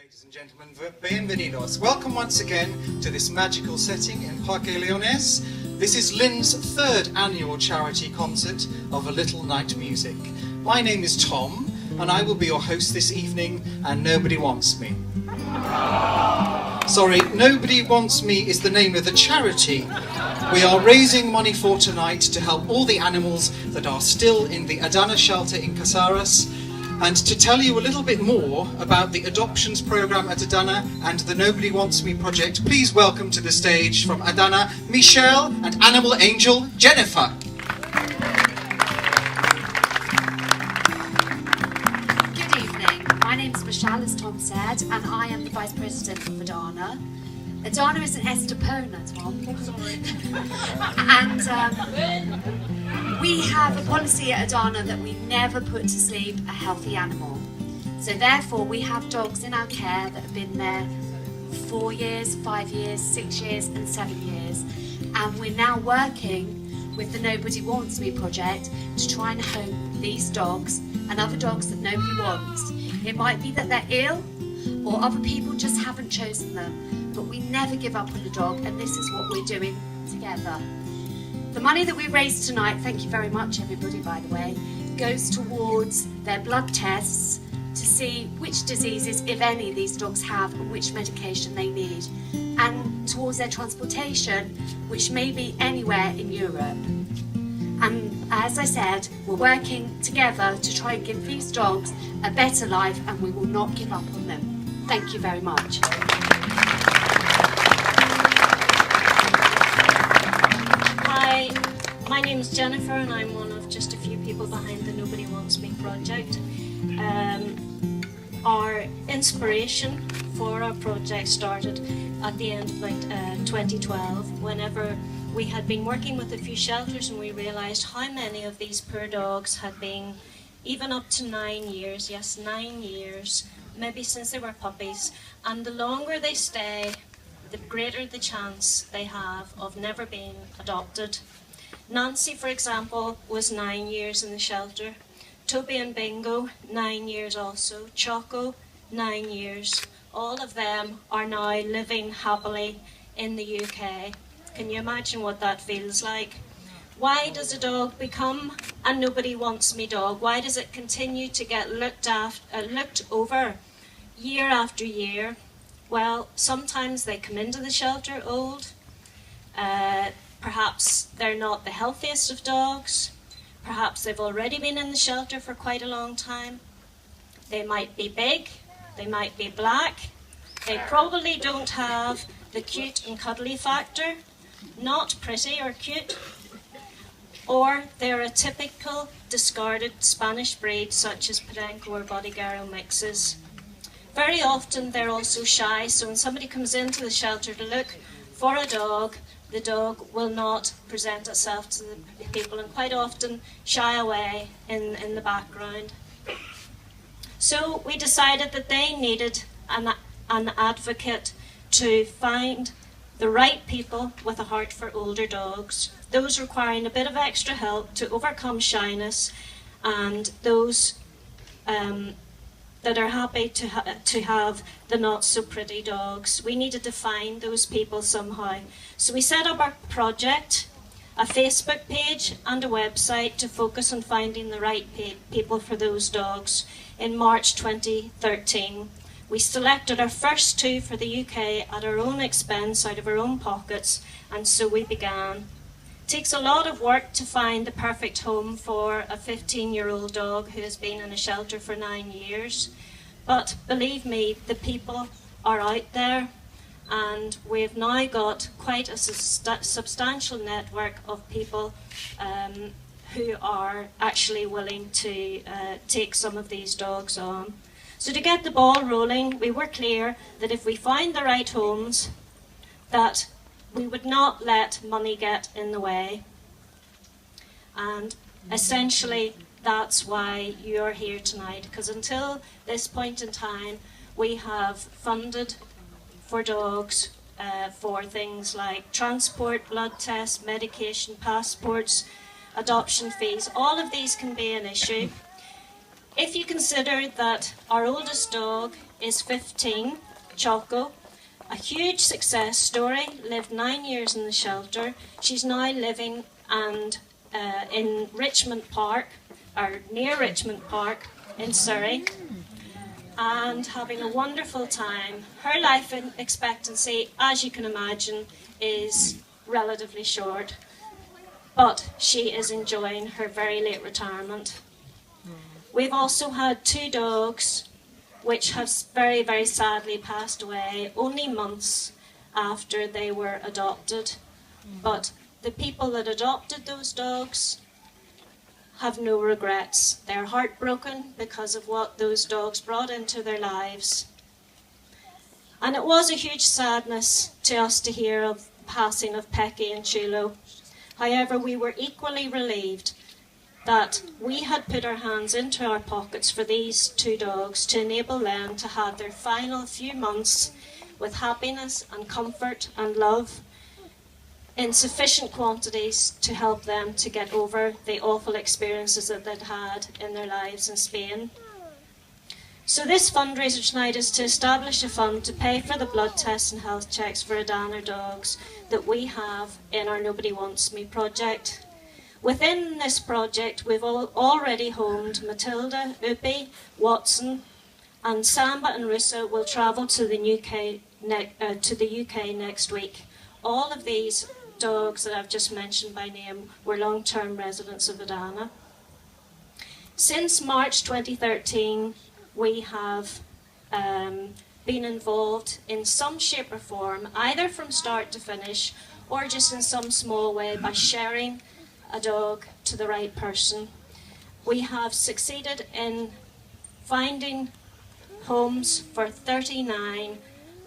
Ladies and gentlemen, bienvenidos. Welcome once again to this magical setting in Parque Leones. This is Lynn's third annual charity concert of A Little Night Music. My name is Tom, and I will be your host this evening, and Nobody Wants Me. Sorry, Nobody Wants Me is the name of the charity we are raising money for tonight to help all the animals that are still in the Adana shelter in Casares. And to tell you a little bit more about the adoptions program at Adana and the Nobody Wants Me project, please welcome to the stage from Adana, Michelle and animal angel Jennifer. Good evening. My name is Michelle, as Tom said, and I am the Vice President of Adana. Adana is an Estepona, Tom. And we have a policy at Adana that we never put to sleep a healthy animal. So therefore we have dogs in our care that have been there 4 years, 5 years, 6 years and 7 years. And we're now working with the Nobody Wants Me project to try and home these dogs and other dogs that nobody wants. It might be that they're ill or other people just haven't chosen them, but we never give up on a dog, and this is what we're doing together. The money that we raised tonight, thank you very much everybody by the way, goes towards their blood tests to see which diseases, if any, these dogs have and which medication they need, and towards their transportation, which may be anywhere in Europe. And as I said, we're working together to try and give these dogs a better life, and we will not give up on them. Thank you very much. Hi, my name is Jennifer and I'm one of just a few people behind the Nobody Wants Me project. Our inspiration for our project started at the end of 2012, whenever we had been working with a few shelters and we realised how many of these poor dogs had been even up to 9 years, yes, 9 years, maybe since they were puppies, and the longer they stay, the greater the chance they have of never being adopted. Nancy, for example, was 9 years in the shelter. Toby and Bingo, 9 years also. Choco, 9 years. All of them are now living happily in the UK. Can you imagine what that feels like? Why does a dog become a Nobody Wants Me dog? Why does it continue to get looked over year after year? Well, sometimes they come into the shelter old. Perhaps they're not the healthiest of dogs. Perhaps they've already been in the shelter for quite a long time. They might be big. They might be black. They probably don't have the cute and cuddly factor. Not pretty or cute. Or they're a typical discarded Spanish breed such as Podenco or Bodyguardo mixes. Very often they're also shy, so when somebody comes into the shelter to look for a dog, the dog will not present itself to the people and quite often shy away in the background. So we decided that they needed an advocate to find the right people with a heart for older dogs, those requiring a bit of extra help to overcome shyness, and those that are happy to have the not so pretty dogs. We needed to find those people somehow. So we set up our project, a Facebook page and a website to focus on finding the right people for those dogs in March 2013. We selected our first 2 for the UK at our own expense, out of our own pockets, and so we began. It takes a lot of work to find the perfect home for a 15-year-old dog who has been in a shelter for 9 years. But believe me, the people are out there, and we've now got quite a substantial network of people who are actually willing to take some of these dogs on. So to get the ball rolling, we were clear that if we find the right homes, that we would not let money get in the way. And essentially, that's why you're here tonight, because until this point in time, we have funded for dogs for things like transport, blood tests, medication, passports, adoption fees. All of these can be an issue. If you consider that our oldest dog is 15, Choco. A huge success story, lived 9 years in the shelter. She's now living in Richmond Park, or near Richmond Park in Surrey, and having a wonderful time. Her life expectancy, as you can imagine, is relatively short, but she is enjoying her very late retirement. We've also had 2 dogs which have very, very sadly passed away only months after they were adopted. But the people that adopted those dogs have no regrets. They're heartbroken because of what those dogs brought into their lives. And it was a huge sadness to us to hear of the passing of Pecky and Chulo. However, we were equally relieved that we had put our hands into our pockets for these 2 dogs to enable them to have their final few months with happiness and comfort and love in sufficient quantities to help them to get over the awful experiences that they'd had in their lives in Spain. So this fundraiser tonight is to establish a fund to pay for the blood tests and health checks for Adana dogs that we have in our Nobody Wants Me project. Within this project, we've already homed Matilda, Uppy, Watson, and Samba and Russa will travel to the UK next week. All of these dogs that I've just mentioned by name were long-term residents of Adana. Since March 2013, we have been involved in some shape or form, either from start to finish, or just in some small way by sharing a dog to the right person. We have succeeded in finding homes for 39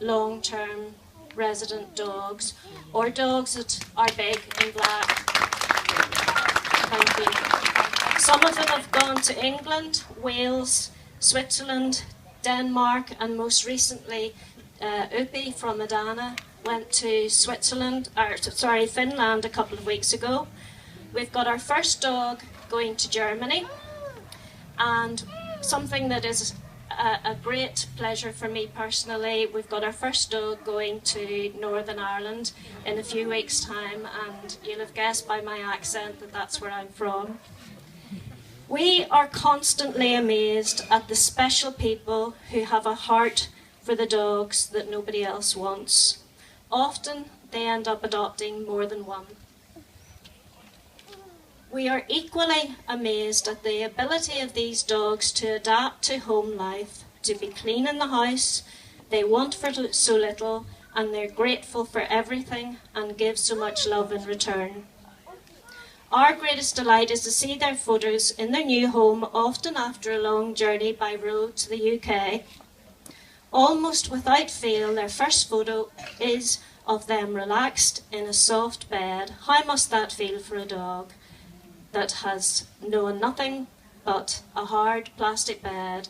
long-term resident dogs, or dogs that are big and black. Thank you. Some of them have gone to England, Wales, Switzerland, Denmark, and most recently Uppy from Adana went to Finland a couple of weeks ago. We've got our first dog going to Germany, and something that is a great pleasure for me personally, we've got our first dog going to Northern Ireland in a few weeks' time, and you'll have guessed by my accent that that's where I'm from. We are constantly amazed at the special people who have a heart for the dogs that nobody else wants. Often they end up adopting more than one. We are equally amazed at the ability of these dogs to adapt to home life, to be clean in the house. They want for so little, and they're grateful for everything and give so much love in return. Our greatest delight is to see their photos in their new home, often after a long journey by road to the UK. Almost without fail, their first photo is of them relaxed in a soft bed. How must that feel for a dog that has known nothing but a hard plastic bed,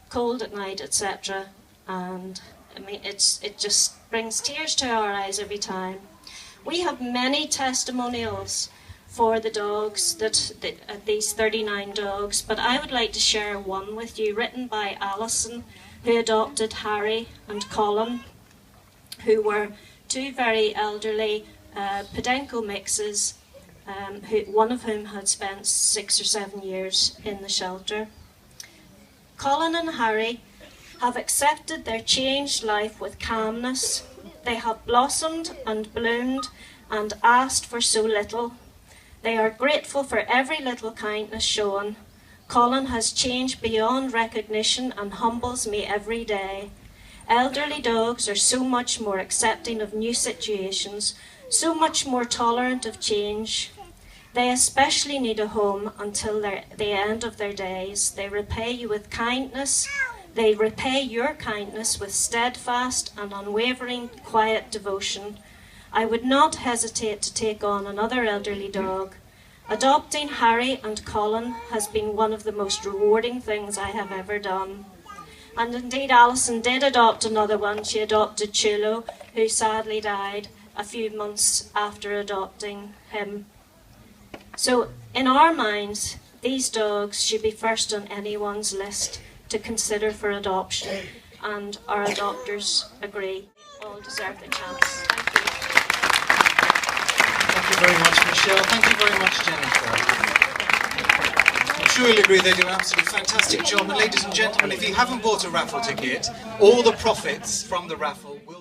cold at night, etc. And I mean, it just brings tears to our eyes every time. We have many testimonials for the dogs, these 39 dogs, but I would like to share one with you, written by Alison, who adopted Harry and Colin, who were 2 very elderly Podenco mixes, one of whom had spent 6 or 7 years in the shelter. Colin and Harry have accepted their changed life with calmness. They have blossomed and bloomed and asked for so little. They are grateful for every little kindness shown. Colin has changed beyond recognition and humbles me every day. Elderly dogs are so much more accepting of new situations, so much more tolerant of change. They especially need a home until the end of their days. They repay you with kindness. They repay your kindness with steadfast and unwavering quiet devotion. I would not hesitate to take on another elderly dog. Adopting Harry and Colin has been one of the most rewarding things I have ever done. And indeed, Alison did adopt another one. She adopted Chulo, who sadly died a few months after adopting him. So, in our minds, these dogs should be first on anyone's list to consider for adoption. and our adopters agree. All deserve the chance. Thank you. Thank you very much, Michelle. Thank you very much, Jennifer. I'm sure you'll agree they do an absolutely fantastic job. And ladies and gentlemen, if you haven't bought a raffle ticket, all the profits from the raffle will